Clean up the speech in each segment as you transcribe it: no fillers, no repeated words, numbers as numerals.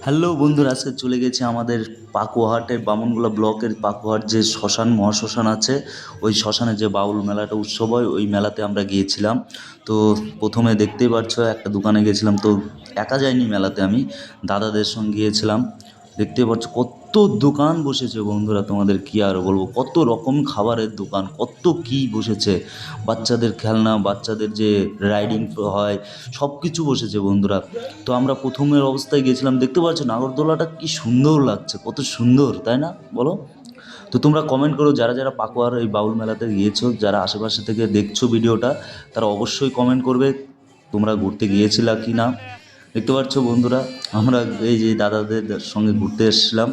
Hello বন্ধুরা, আজকে চলে গেছে আমাদের পাকুয়াহাটের বামনগোলা ব্লকের পাকুয়াহাট যে শ্মশান মহাশ্মশান আছে, ওই শ্মশানে যে বাউল মেলাটা উৎসব হয়, ওই মেলাতে আমরা গিয়েছিলাম। তো প্রথমে দেখতেই পাচ্ছ একটা দোকানে গিয়েছিলাম, তো একা যাইনি মেলাতে, আমি দাদাদের সঙ্গে গিয়েছিলাম। দেখতে পাচ্ছ কত দোকান বসেছে বন্ধুরা, তোমাদের কি আর বলবো, কত রকম খাবারের দোকান, কত কি বসেছে, বাচ্চাদের খেলনা, বাচ্চাদের যে রাইডিং হয়, সব কিছু বসেছে বন্ধুরা। তো আমরা প্রথমের অবস্থায় গেছিলাম, দেখতে পাচ্ছ নাগরদোলাটা কি সুন্দর লাগছে, কত সুন্দর, তাই না বলো? তো তোমরা কমেন্ট করো, যারা যারা পাকুয়ার এই বাউল মেলাতে গিয়েছো, যারা আশেপাশে থেকে দেখছো ভিডিওটা, তারা অবশ্যই কমেন্ট করবে তোমরা ঘুরতে গিয়েছিলা কি না। দেখতে পাচ্ছ বন্ধুরা, আমরা এই যে দাদাদের সঙ্গে ঘুরতে এসেছিলাম।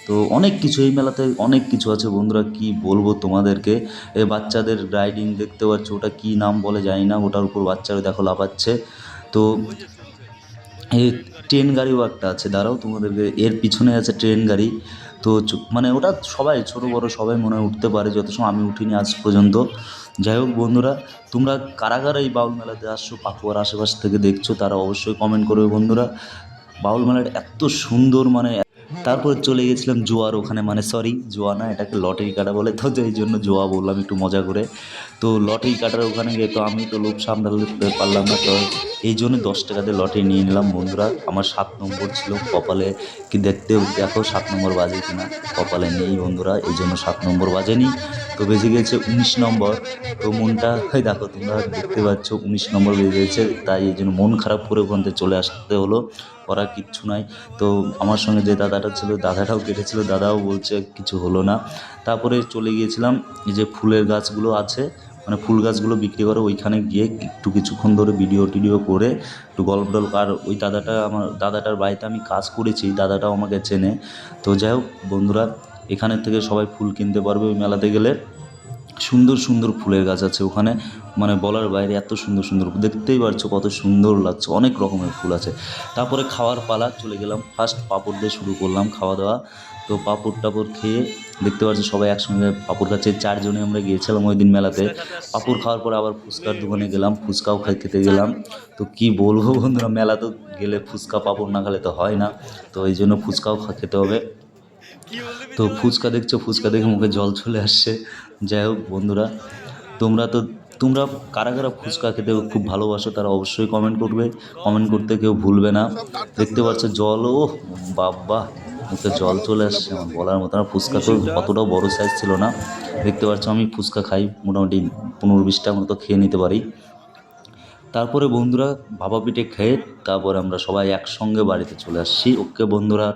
তো অনেক কিছু এই মেলাতে অনেক কিছু আছে বন্ধুরা, কি বলবো তোমাদেরকে। এই বাচ্চাদের রাইডিং দেখতে পাচ্ছ, ওটা কি নাম বলে জানি না, ওটার উপর বাচ্চারা দেখো লাফাচ্ছে। তো এই ট্রেন গাড়িও একটা আছে, দাঁড়াও তোমাদেরকে, এর পিছনে আছে ট্রেন গাড়ি। তো মানে ওটা সবাই ছোট বড় সবাই মনে হয় উঠতে পারে, যত সময় আমি উঠিনি আজ পর্যন্ত। যাই হোক বন্ধুরা, তোমরা কারা কারা এই বাউল মেলাতে আসছো, পাকুয়ার আশেপাশ থেকে দেখছো, তারা অবশ্যই কমেন্ট করবে বন্ধুরা। বাউল মেলাটা এত সুন্দর, মানে তারপরে চলে গেছিলাম জোয়ার ওখানে, মানে সরি জোয়া না, এটাকে লটারি কাটা বলে, তো এই জন্য জোয়া বললাম একটু মজা করে। তো লটারি কাটার ওখানে গিয়ে তো আমি তো লোভ সামলাতে পারলাম না, তো এই জন্য 10 টাকা দিয়ে লটারি নিয়ে নিলাম বন্ধুরা। আমার 7 নম্বর ছিল কপালে, কি দেখতে দেখো 7 নম্বর বাজে কিনা, কপালে নেই বন্ধুরা, এই জন্য 7 নম্বর বাজেনি। তো বেজে গেছে 19 নম্বর। তো মনটা দেখো তোমরা দেখতে পাচ্ছ 19 নম্বর বেজে গেছে, তাই এই জন্য মন খারাপ করে ওখান থেকে চলে আসতে হলো, করার কিচ্ছু নাই। তো আমার সঙ্গে যে দাদাটা ছিল, দাদাটাও কেটেছিল, দাদাও বলছে কিছু হলো না। তারপরে চলে গিয়েছিলাম এই যে ফুলের গাছগুলো আছে, মানে ফুল গাছগুলো বিক্রি করে, ওইখানে গিয়ে একটু কিছুক্ষণ ধরে ভিডিও টিডিও করে একটু গল্প টল্প। আর ওই দাদাটা, আমার দাদাটার বাড়িতে আমি কাজ করেছি, দাদাটাও আমাকে চেনে। তো যাই হোক বন্ধুরা, এখানের থেকে সবাই ফুল কিনতে পারবে ওই মেলাতে গেলে। সুন্দর সুন্দর ফুলের গাছ আছে ওখানে, মানে বলার বাইরে, এত সুন্দর সুন্দর, দেখতেই পারছো কত সুন্দর লাগছে, অনেক রকমের ফুল আছে। তারপরে খাওয়ার পালা, চলে গেলাম, ফার্স্ট পাঁপড় দিয়ে শুরু করলাম খাওয়া দাওয়া। তো পাঁপড় টাপড় খেয়ে দেখতে পাচ্ছি সবাই একসঙ্গে পাঁপড় খাচ্ছে, 4 জনে আমরা গিয়েছিলাম ওই দিন মেলাতে। পাঁপড় খাওয়ার পরে আবার ফুচকার দোকানে গেলাম, ফুচকাও খেতে গেলাম। তো কি বলবো বন্ধুরা, মেলা তো গেলে ফুচকা পাঁপড় না খেলে তো হয় না, তো এই জন্য ফুচকাও খেতে হবে। তো ফুচকা দেখছো, ফুচকা দেখে মুখে জল চলে আসছে। যাই হোক বন্ধুরা, তোমরা কারা কারা ফুচকা খেতে খুব ভালোবাসো, তারা অবশ্যই কমেন্ট করবে, কমেন্ট করতে কেউ ভুলবে না। দেখতে পাচ্ছ জল, ও বাবা, মুখে জল চলে আসছে আমার, বলার মতো না। ফুচকা তো অতটাও বড় সাইজ ছিল না। দেখতে পাচ্ছ আমি ফুচকা খাই মোটামুটি 15-20টা মতো খেয়ে নিতে পারি। তারপরে বন্ধুরা ভাপা পিঠে খেয়ে তারপরে আমরা সবাই একসঙ্গে বাড়িতে চলে আসছি। ওকে বন্ধুরা।